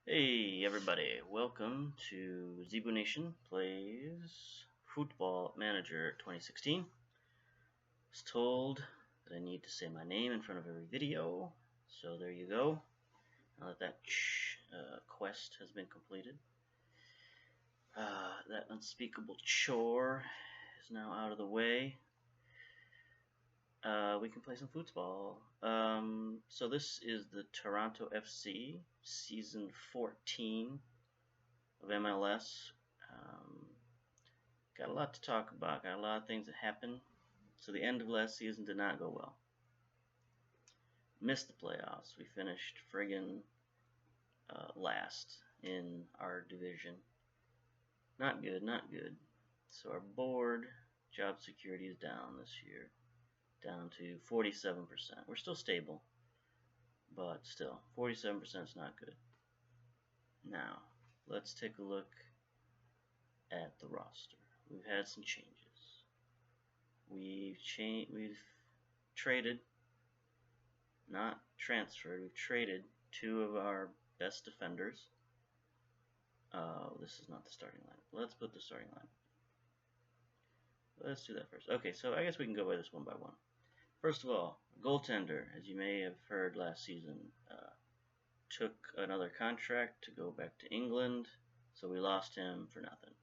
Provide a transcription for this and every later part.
Hey everybody, welcome to Zebu Nation Plays Football Manager 2016. I was told that I need to say my name in front of every video, so there you go. Now that quest has been completed, that unspeakable chore is now out of the way. We can play some football. So this is the Toronto FC Season 14 of MLS. Got a lot to talk about. Got a lot of things that happened. So the end of last season did not go well. Missed the playoffs. We finished friggin' last in our division. Not good, not good. So our board job security is down this year, down to 47%. We're still stable, but still, 47% is not good. Now, let's take a look at the roster. We've had some changes. We've traded, not transferred, we've traded two of our best defenders. This is not the starting lineup. Let's put the starting lineup. Let's do that first. Okay, so I guess we can go by this one by one. First of all, goaltender, as you may have heard last season, took another contract to go back to England, so we lost him for nothing.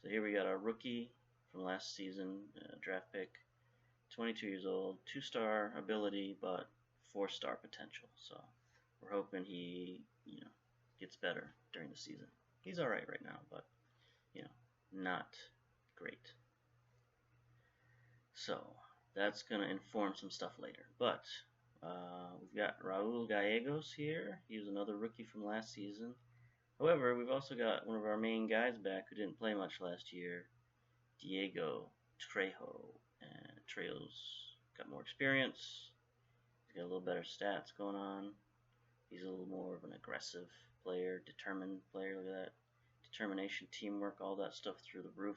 So here we got our rookie from last season, draft pick, 22 years old, 2-star ability, but 4-star potential. So we're hoping he, gets better during the season. He's all right now, but not great. So that's gonna inform some stuff later. But we've got Raul Gallegos here. He was another rookie from last season. However, we've also got one of our main guys back who didn't play much last year, Diego Trejo. And Trejo's got more experience. He's got a little better stats going on. He's a little more of an aggressive player, determined player. Look at that. Determination, teamwork, all that stuff through the roof.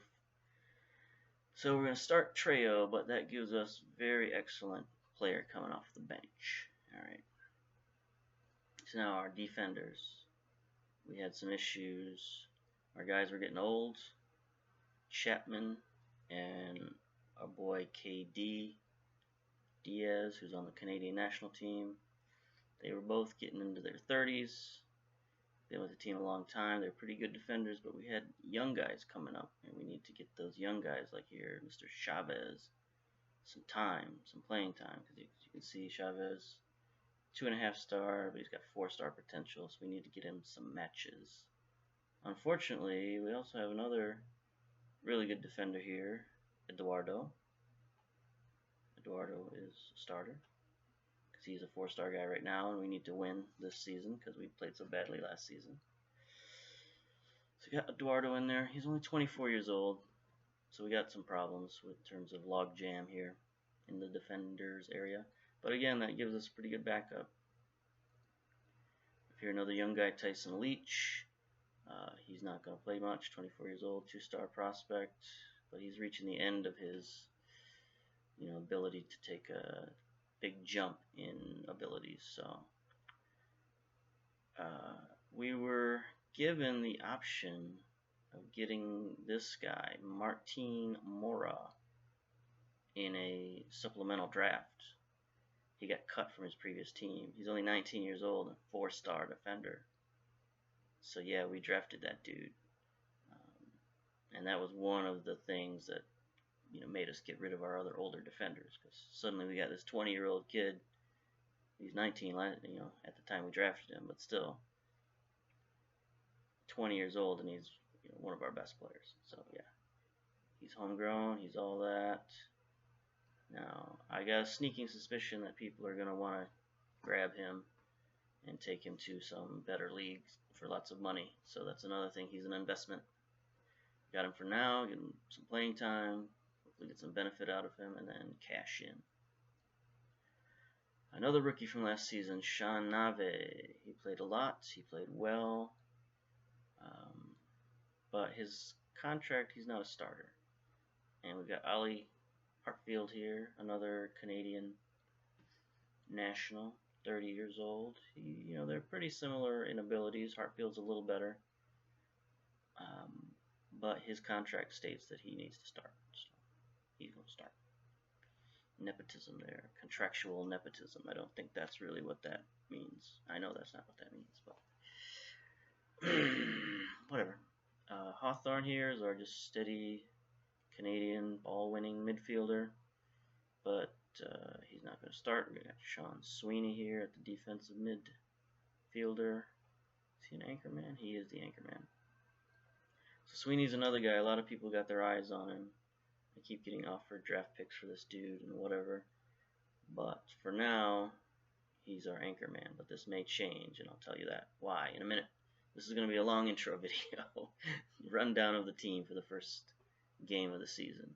So we're going to start Trejo, but that gives us very excellent player coming off the bench. All right. So now our defenders. We had some issues. Our guys were getting old. Chapman and our boy KD Diaz, who's on the Canadian national team. They were both getting into their 30s. Been with the team a long time. They're pretty good defenders, but we had young guys coming up, and we need to get those young guys like here, Mr. Chavez, some time, some playing time, because you can see Chavez, 2.5-star, but he's got 4-star potential, so we need to get him some matches. Unfortunately, we also have another really good defender here, Eduardo. Eduardo is a starter because he's a 4-star guy right now, and we need to win this season because we played so badly last season. So we got Eduardo in there. He's only 24 years old, so we got some problems with terms of log jam here in the defenders area. But again, that gives us a pretty good backup. If you're another young guy, Tyson Leach, he's not going to play much. 24 years old, 2-star prospect, but he's reaching the end of his, ability to take a big jump in abilities. So we were given the option of getting this guy, Martin Mora, in a supplemental draft. He got cut from his previous team. He's only 19 years old and 4-star defender. So yeah, we drafted that dude. And that was one of the things that made us get rid of our other older defenders, because suddenly we got this 20-year-old kid. He's 19, at the time we drafted him, but still 20 years old, and he's one of our best players. So yeah, he's homegrown. He's all that. Now I got a sneaking suspicion that people are gonna want to grab him and take him to some better leagues for lots of money. So that's another thing. He's an investment. Got him for now, get him some playing time, hopefully get some benefit out of him, and then cash in. Another rookie from last season, Sean Nave. He played a lot. He played well. But his contract, he's not a starter. And we've got Ali Hartfield here, another Canadian national, 30 years old. They're pretty similar in abilities. Hartfield's a little better, but his contract states that he needs to start, so he's going to start. Nepotism there, contractual nepotism. I don't think that's really what that means. I know that's not what that means, but whatever. Hawthorne here is our just steady Canadian ball-winning midfielder, but he's not going to start. We got Sean Sweeney here at the defensive midfielder. Is he an anchor man? He is the anchor man. So Sweeney's another guy. A lot of people got their eyes on him. I keep getting offered draft picks for this dude and whatever. But for now, he's our anchor man. But this may change, and I'll tell you that why in a minute. This is going to be a long intro video. Rundown of the team for the first game of the season.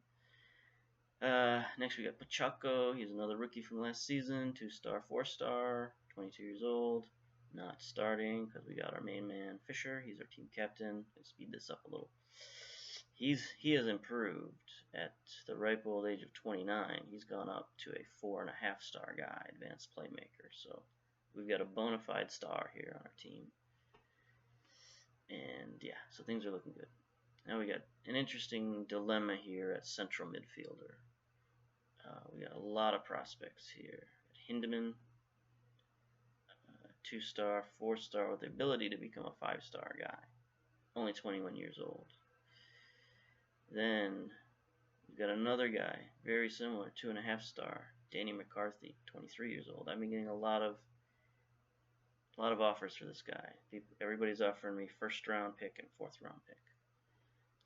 Next we got Pacheco. He's another rookie from last season. 2-star, 4-star, 22 years old. Not starting because we got our main man Fisher. He's our team captain. Let's speed this up a little. He has improved at the ripe old age of 29. He's gone up to a 4.5-star guy, advanced playmaker. So we've got a bona fide star here on our team. And yeah, so things are looking good. Now we got an interesting dilemma here at central midfielder. We got a lot of prospects here. Hindeman, 2-star, 4-star with the ability to become a 5-star guy. Only 21 years old. Then we've got another guy, very similar, 2.5-star, Danny McCarthy, 23 years old. I've been getting a lot of offers for this guy. Everybody's offering me 1st-round pick and 4th-round pick.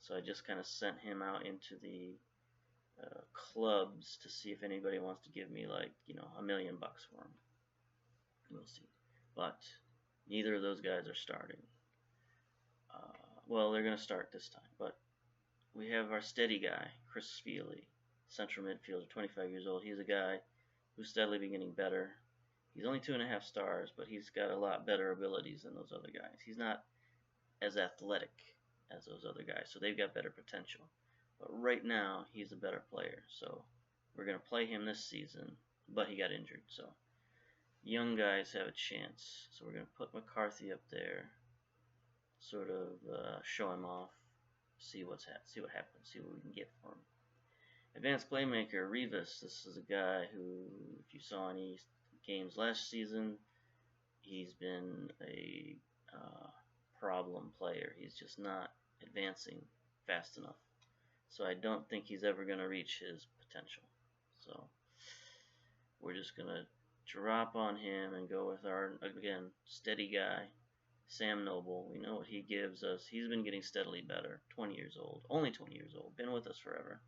So I just kind of sent him out into the clubs to see if anybody wants to give me $1 million for him. We'll see. But neither of those guys are starting. Well, they're going to start this time. But we have our steady guy, Chris Feely, central midfielder, 25 years old. He's a guy who's steadily been getting better. He's only 2.5 stars, but he's got a lot better abilities than those other guys. He's not as athletic as those other guys, so they've got better potential. But right now, he's a better player, so we're going to play him this season, but he got injured, so young guys have a chance. So we're going to put McCarthy up there, sort of show him off, see what happens, see what we can get for him. Advanced playmaker, Rivas. This is a guy who, if you saw any games last season, he's been a problem player. He's just not advancing fast enough. So I don't think he's ever going to reach his potential. So we're just going to drop on him and go with our, again, steady guy, Sam Noble. We know what he gives us. He's been getting steadily better. 20 years old. Only 20 years old. Been with us forever.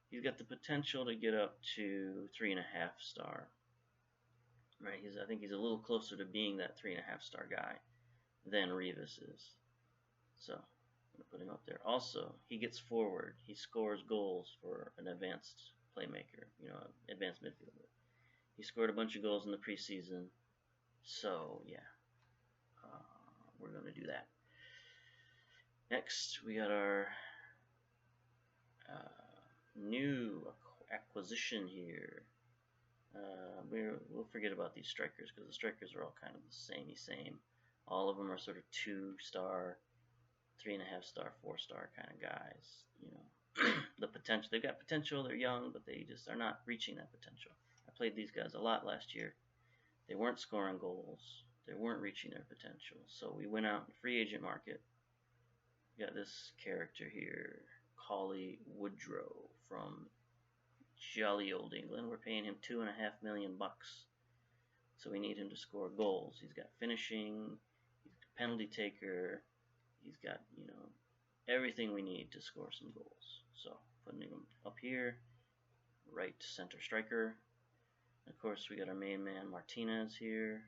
He's got the potential to get up to 3.5-star. Right? I think he's a little closer to being that 3.5-star guy than Rivas is. So I'm going to put him up there. Also, he gets forward. He scores goals for an advanced playmaker, advanced midfielder. He scored a bunch of goals in the preseason. So, yeah, we're going to do that. Next, we got our new acquisition here. We'll forget about these strikers because the strikers are all kind of the same. All of them are sort of 2-star, 3.5-star, 4-star kind of guys. The potential, they've got potential. They're young, but they just are not reaching that potential. I played these guys a lot last year. They weren't scoring goals. They weren't reaching their potential. So we went out in the free agent market. We got this character here, Collie Woodrow from jolly old England. We're paying him $2.5 million. So we need him to score goals. He's got finishing. He's a penalty taker. He's got, everything we need to score some goals. So putting him up here, right center striker. Of course, we got our main man Martinez here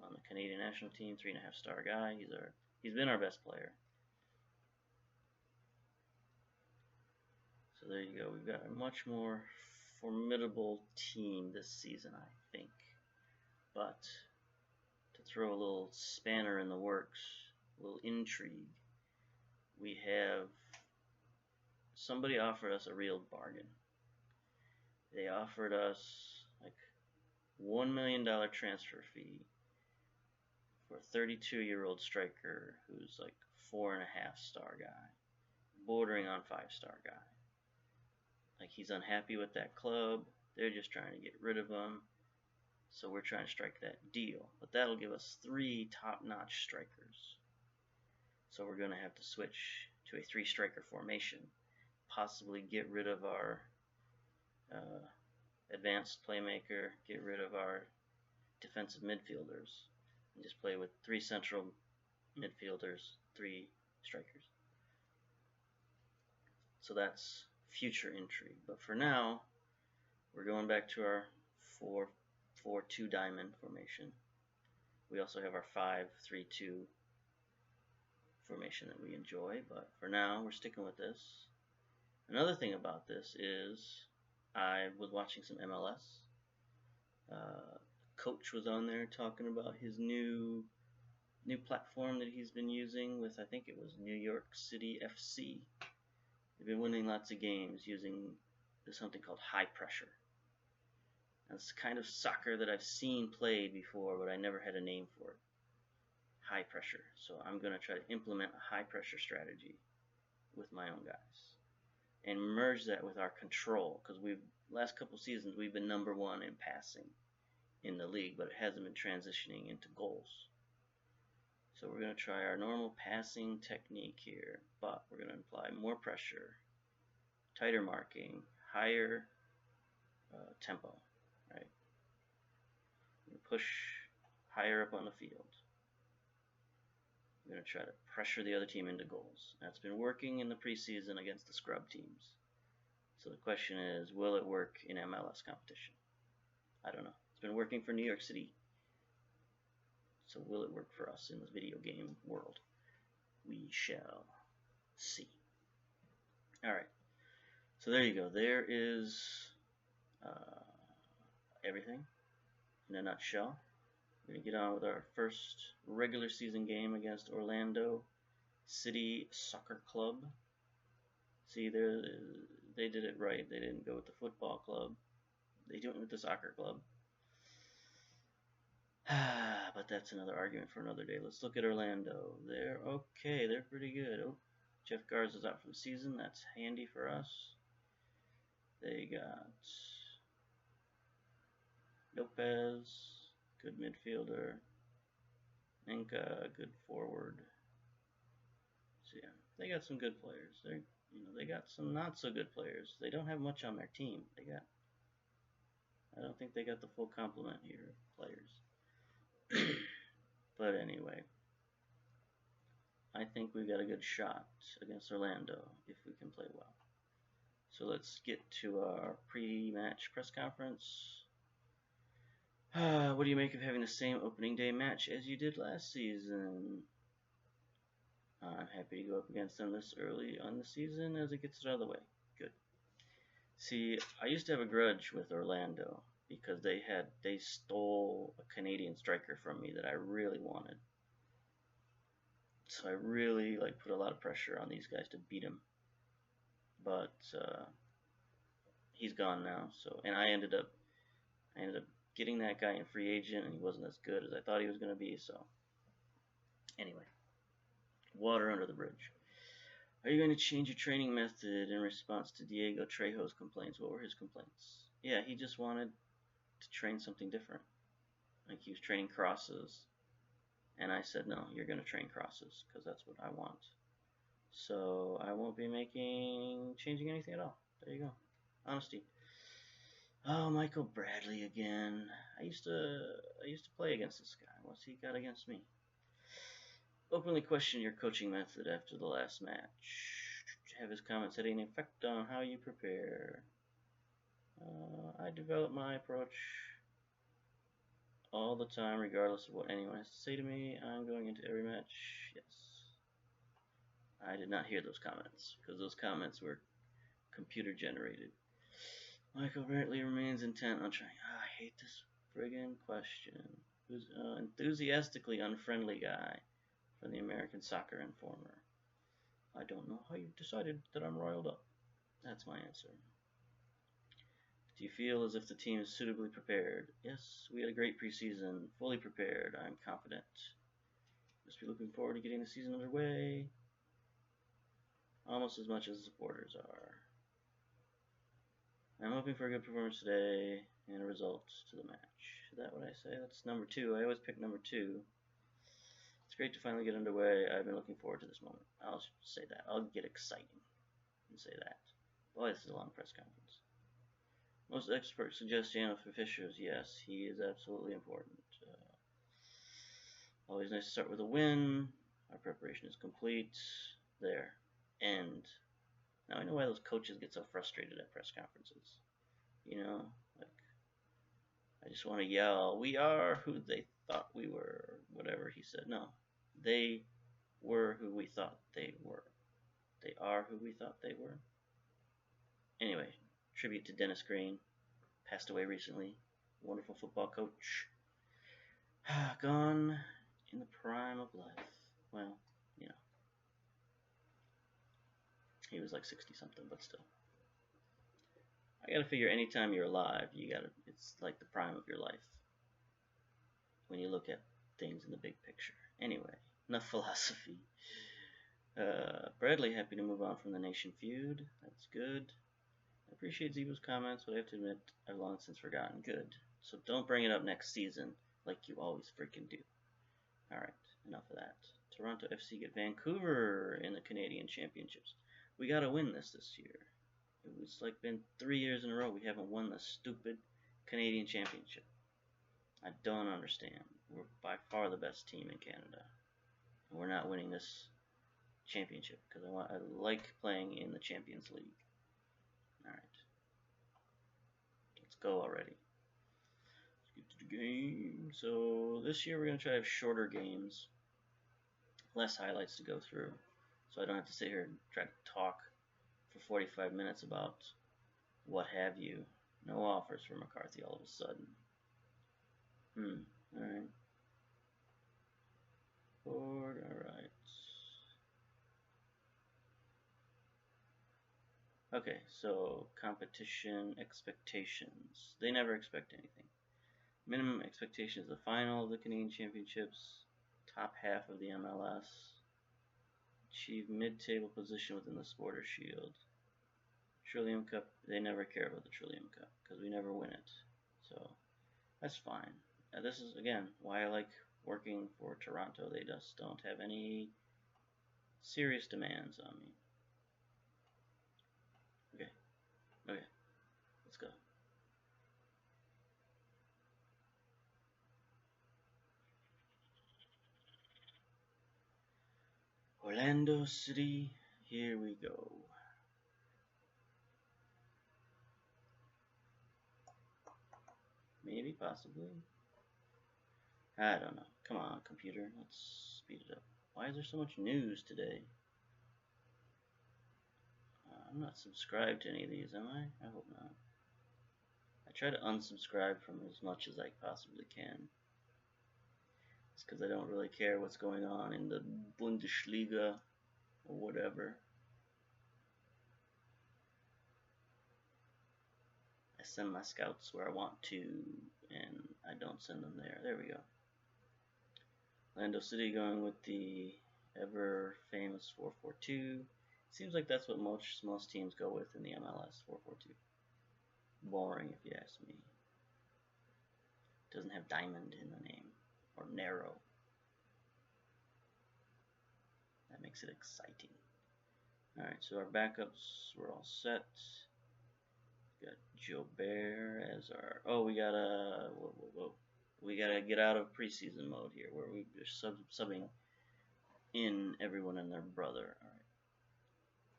on the Canadian national team, 3.5-star guy. He's been our best player. So there you go. We've got a much more formidable team this season, I think. But to throw a little spanner in the works, a little intrigue, we have somebody offered us a real bargain. They offered us like $1 million transfer fee for a 32-year-old striker who's like 4.5-star guy, bordering on 5-star guy. Like, he's unhappy with that club. They're just trying to get rid of him. So we're trying to strike that deal. But that'll give us 3 top-notch strikers. So we're going to have to switch to a 3-striker formation. Possibly get rid of our advanced playmaker, get rid of our defensive midfielders, and just play with 3 central midfielders, 3 strikers. So that's future intrigue. But for now, we're going back to our 4-4-2 diamond formation. We also have our 5-3-2 formation that we enjoy, but for now we're sticking with this. Another thing about this is I was watching some MLS. Coach was on there talking about his new platform that he's been using with, I think it was New York City FC. They've been winning lots of games using something called high pressure. That's kind of soccer that I've seen played before, but I never had a name for it. High pressure. So I'm going to try to implement a high pressure strategy with my own guys and merge that with our control, because last couple seasons we've been number 1 in passing in the league, but it hasn't been transitioning into goals. So we're going to try our normal passing technique here, but we're going to apply more pressure, tighter marking, higher tempo, right? We push higher up on the field. We're going to try to pressure the other team into goals. That's been working in the preseason against the scrub teams. So the question is, will it work in MLS competition? I don't know. It's been working for New York City. So will it work for us in the video game world? We shall see. Alright. So there you go. There is everything in a nutshell. We're going to get on with our first regular season game against Orlando City Soccer Club. See, they did it right. They didn't go with the football club. They went with the soccer club. But that's another argument for another day. Let's look at Orlando. They're okay. They're pretty good. Oh, Jeff Garza's out for the season. That's handy for us. They got Lopez, good midfielder. Inca, good forward. So yeah, they got some good players. They got some not so good players. They don't have much on their team. I don't think they got the full complement here of players. But anyway, I think we've got a good shot against Orlando if we can play well. So let's get to our pre-match press conference. What do you make of having the same opening day match as you did last season? I'm happy to go up against them this early on the season as it gets it out of the way. Good. See, I used to have a grudge with Orlando because they stole a Canadian striker from me that I really wanted. So I really put a lot of pressure on these guys to beat him. But he's gone now. And I ended up getting that guy in free agent, and he wasn't as good as I thought he was going to be. So anyway, water under the bridge. Are you going to change your training method in response to Diego Trejo's complaints? What were his complaints? Yeah, he just wanted to train something different. Like he was training crosses, and I said, no, you're going to train crosses because that's what I want. So I won't be changing anything at all. There you go. Honesty. Oh, Michael Bradley again. I used to play against this guy. What's he got against me? Openly questioned your coaching method after the last match. Have his comments had any effect on how you prepare? I develop my approach all the time, regardless of what anyone has to say to me. I'm going into every match. Yes. I did not hear those comments, because those comments were computer generated. Michael Bradley remains intent on trying. I hate this friggin' question. Who's enthusiastically unfriendly guy from the American Soccer Informer? I don't know how you've decided that I'm roiled up. That's my answer. Do you feel as if the team is suitably prepared? Yes, we had a great preseason, fully prepared. I'm confident. Just be looking forward to getting the season underway, almost as much as the supporters are. I'm hoping for a good performance today and a result to the match. Is that what I say? That's number 2. I always pick number 2. It's great to finally get underway. I've been looking forward to this moment. I'll say that. I'll get exciting and say that. Boy, this is a long press conference. Most experts suggest Janus for Fishers. Yes, he is absolutely important. Always nice to start with a win. Our preparation is complete. There. End. Now I know why those coaches get so frustrated at press conferences. You know, like, I just want to yell, we are who they thought we were, or whatever he said. No, they were who we thought they were. They are who we thought they were. Anyway, tribute to Dennis Green, passed away recently. Wonderful football coach. Gone in the prime of life. Well, you know, he was like 60 something, but still. I gotta figure anytime you're alive, it's like the prime of your life. When you look at things in the big picture. Anyway, enough philosophy. Bradley, happy to move on from the Nation feud. That's good. I appreciate Zeebo's comments, but I have to admit, I've long since forgotten. Good. So don't bring it up next season like you always freaking do. Alright, enough of that. Toronto FC get Vancouver in the Canadian Championships. We gotta win this year. It's like been 3 years in a row we haven't won the stupid Canadian Championship. I don't understand. We're by far the best team in Canada. And we're not winning this championship because I like playing in the Champions League. Alright. Let's go already. Let's get to the game. So this year we're going to try to have shorter games. Less highlights to go through. So I don't have to sit here and try to talk for 45 minutes about what have you. No offers for McCarthy all of a sudden. Alright. Board, alright. Okay, so competition expectations. They never expect anything. Minimum expectation is the final of the Canadian Championships, top half of the MLS, achieve mid-table position within the Supporters' Shield. Trillium Cup, they never care about the Trillium Cup because we never win it. So that's fine. This is, again, why I like working for Toronto. They just don't have any serious demands on me. Okay, let's go. Orlando City, here we go. Maybe, possibly. I don't know. Come on, computer. Let's speed it up. Why is there so much news today? I'm not subscribed to any of these, am I? I hope not. I try to unsubscribe from as much as I possibly can. It's because I don't really care what's going on in the Bundesliga or whatever. I send my scouts where I want to, and I don't send them there. There we go. Orlando City going with the ever famous 4-4-2. Seems like that's what most teams go with in the MLS, 4-4-2. Boring, if you ask me. Doesn't have diamond in the name, or narrow. That makes it exciting. Alright, so our backups were all set. Got Jobert as our... Oh, we gotta... Whoa. We gotta get out of preseason mode here, where we're subbing in everyone and their brother. Alright.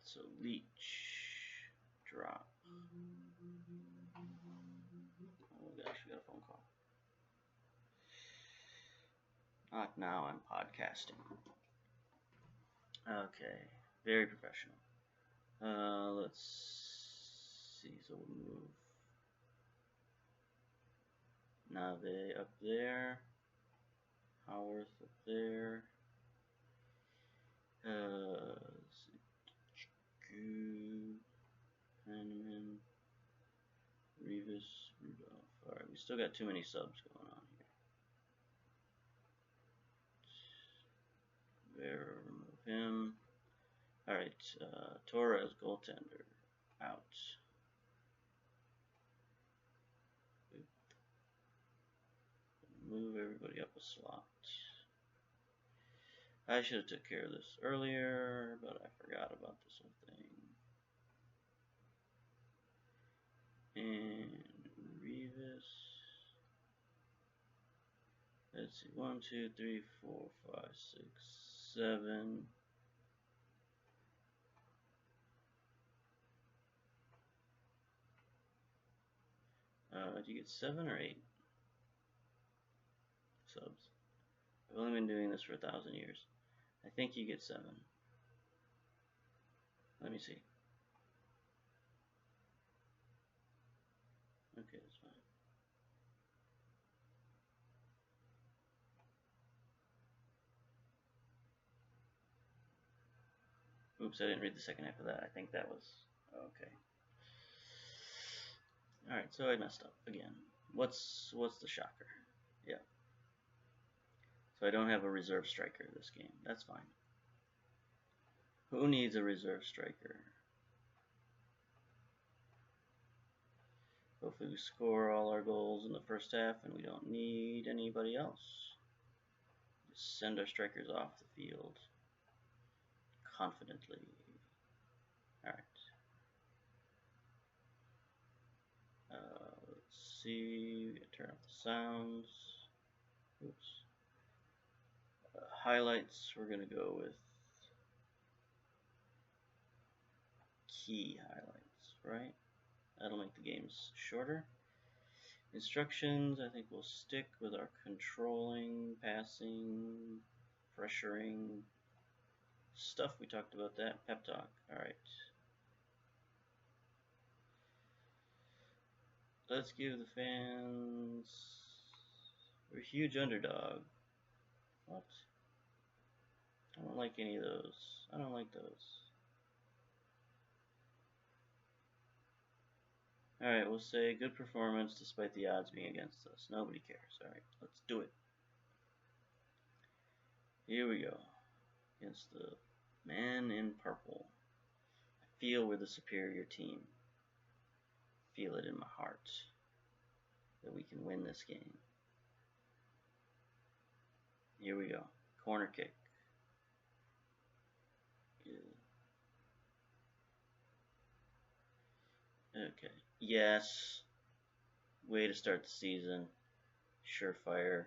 So, Leach. Drop. Oh gosh, we got a phone call. Not now, I'm podcasting. Okay, very professional. Let's see, so we'll move Nave up there, Howarth up there, Heineman, Rivas still got too many subs going on here. Remove him. Alright, Torres, goaltender, out. Move everybody up a slot. I should have took care of this earlier, but I forgot about this whole thing. And Revis. Let's see, 1, 2, 3, 4, 5, 6, 7. Do you get 7 or 8 subs? I've only been doing this for 1,000 years. I think you get 7. Let me see. Okay, that's fine. Oops, I didn't read the second half of that. I think that was okay. Alright, so I messed up again. What's the shocker? Yeah. So I don't have a reserve striker this game. That's fine. Who needs a reserve striker? Hopefully we score all our goals in the first half and we don't need anybody else. Just send our strikers off the field confidently. Alright. Let's see. We gotta turn off the sounds. Oops. Highlights, we're gonna go with key highlights, right? That'll make the games shorter. Instructions, I think we'll stick with our controlling, passing, pressuring stuff. We talked about that. Pep talk. Alright. Let's give the fans... We're a huge underdog. What? I don't like any of those. I don't like those. Alright, we'll say good performance despite the odds being against us. Nobody cares. Alright, let's do it. Here we go. Against the man in purple. I feel we're the superior team. Feel it in my heart that we can win this game. Here we go. Corner kick. Okay. Yes. Way to start the season. Surefire.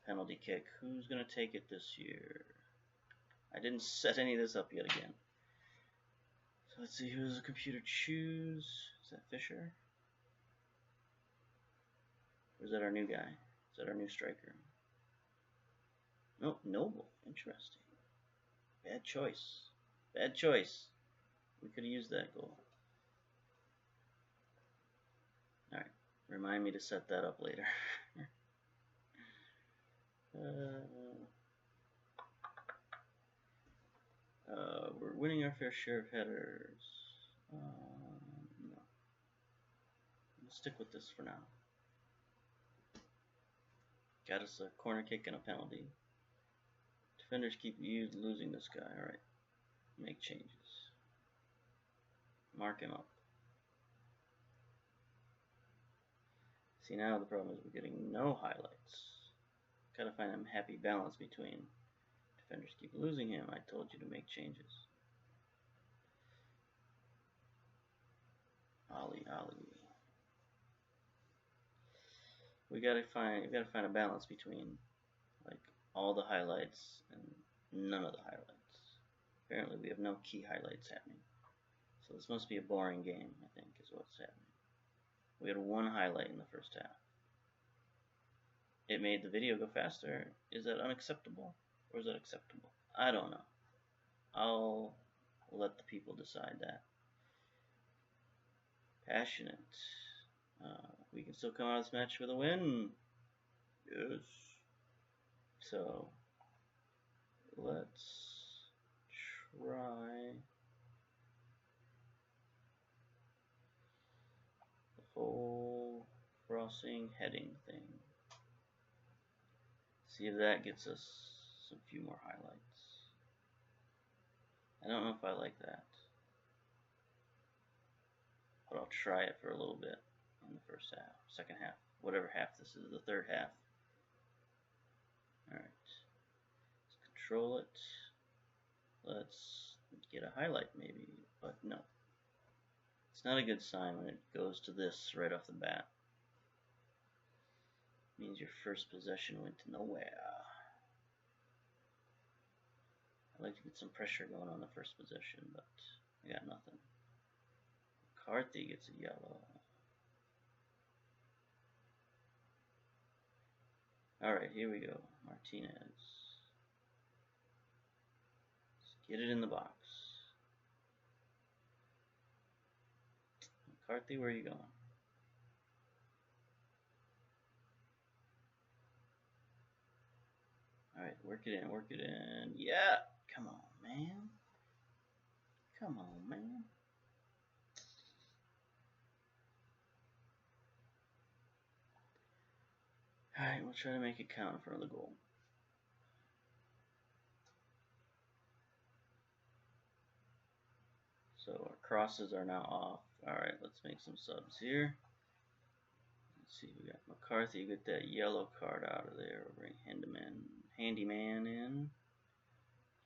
Penalty kick. Who's going to take it this year? I didn't set any of this up yet again. So let's see, who does the computer choose? Is that Fisher? Or is that our new guy? Is that our new striker? Nope, Noble. Interesting. Bad choice. Bad choice. We could have used that goal. Alright, remind me to set that up later. We're winning our fair share of headers. No. We'll stick with this for now. Got us a corner kick and a penalty. Defenders keep losing this guy. Alright. Make changes. Mark him up. See, now the problem is we're getting no highlights. Gotta find a happy balance between defenders keep losing him. I told you to make changes. Ollie. We gotta find a balance between like all the highlights and none of the highlights. Apparently we have no key highlights happening. So this must be a boring game, I think, is what's happening. We had one highlight in the first half. It made the video go faster. Is that unacceptable? Or is that acceptable? I don't know. I'll let the people decide that. Passionate. We can still come out of this match with a win. Yes. So, let's try the whole cross crossing heading thing. See if that gets us some few more highlights. I don't know if I like that, but I'll try it for a little bit in the first half, second half, whatever half this is, the third half. Alright, let's control it. Let's get a highlight maybe, but no. It's not a good sign when it goes to this right off the bat. It means your first possession went to nowhere. I'd like to get some pressure going on the first possession, but I got nothing. McCarthy gets a yellow. Alright, here we go. Martinez. Let's get it in the box. McCarthy, where are you going? Alright, work it in, work it in. Yeah! Come on, man. Come on, man. Alright, we'll try to make it count in front of the goal. So our crosses are now off. Alright, let's make some subs here. Let's see, we got McCarthy, get that yellow card out of there. We'll bring Handyman in.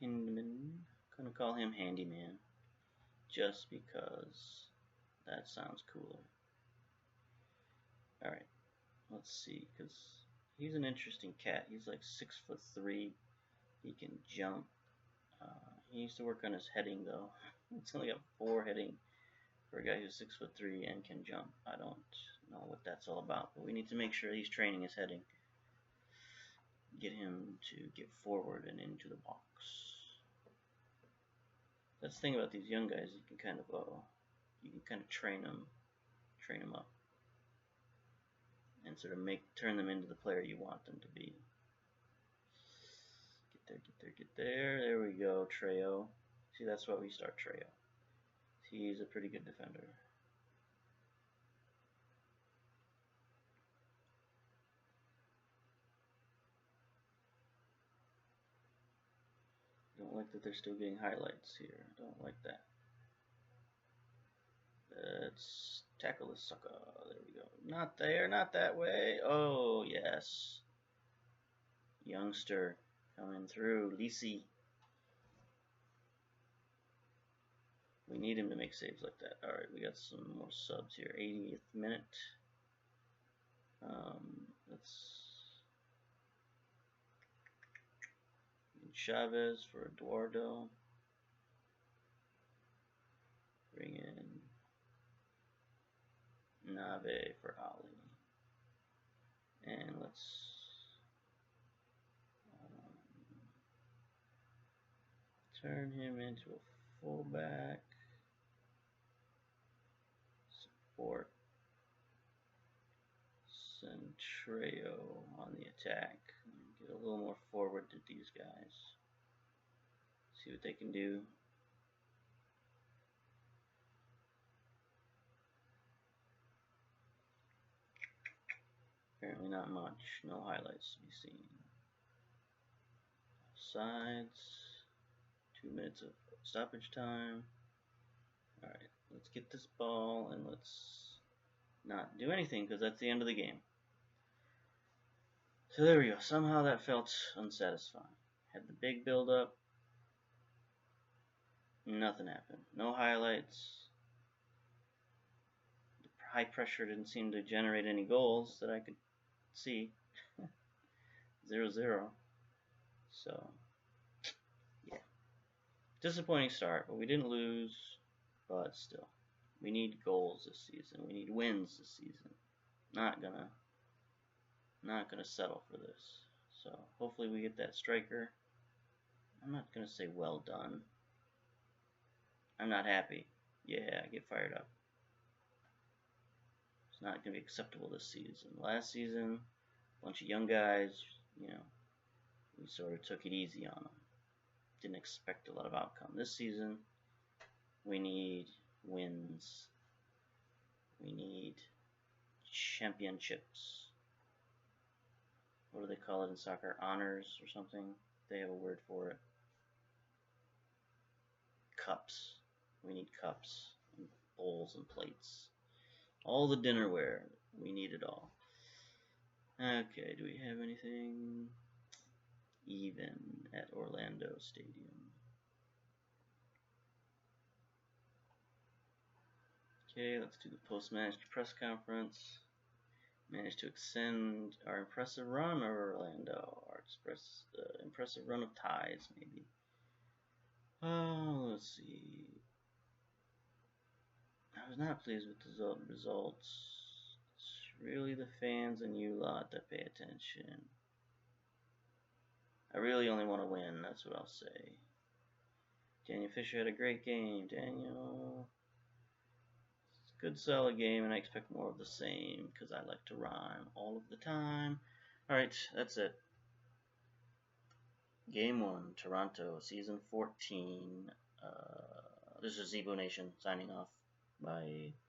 Handyman. Gonna call him Handyman. Just because that sounds cooler. Alright, let's see, because he's an interesting cat. He's like 6'3". He can jump. He needs to work on his heading though. It's only got 4 heading for a guy who's 6'3" and can jump. I don't know what that's all about, but we need to make sure he's training his heading. Get him to get forward and into the box. That's the thing about these young guys. You can kind of train them up, and sort of turn them into the player you want them to be. Get there. There we go, Trejo. See, that's why we start Trejo. He's a pretty good defender. Don't like that they're still getting highlights here. Don't like that. Let's tackle this sucker. There we go. Not there, not that way. Oh, yes. Youngster coming through. Lisi. We need him to make saves like that. Alright, we got some more subs here. 80th minute. Let's Chavez for Eduardo. Bring in Nave for Ali. And let's turn him into a fullback. Support Centreo on the attack. Get a little more forward to these guys. See what they can do. Apparently not much. No highlights to be seen. Sides. 2 minutes of stoppage time. Alright, let's get this ball and let's not do anything because that's the end of the game. So there we go. Somehow that felt unsatisfying. Had the big build up. Nothing happened. No highlights. The high pressure didn't seem to generate any goals that I could see. 0-0. So, yeah. Disappointing start, but we didn't lose. But still, we need goals this season. We need wins this season. Not gonna settle for this. So hopefully we get that striker. I'm not gonna say well done. I'm not happy. Yeah, I get fired up. It's not gonna be acceptable this season. Last season, a bunch of young guys, you know, we sort of took it easy on them. Didn't expect a lot of outcome. This season, we need wins. We need championships. What do they call it in soccer? Honors or something? They have a word for it. Cups. We need cups and bowls and plates. All the dinnerware. We need it all. Okay, do we have anything even at Orlando Stadium? Okay, let's do the post-match press conference. Managed to extend our impressive run over Orlando. Our impressive run of ties, maybe. Oh, let's see. I was not pleased with the results. It's really the fans and you lot that pay attention. I really only want to win, that's what I'll say. Daniel Fisher had a great game. Daniel, it's a good solid game, and I expect more of the same because I like to rhyme all of the time. Alright, that's it. Game 1, Toronto, Season 14. This is Zebo Nation signing off. Bye.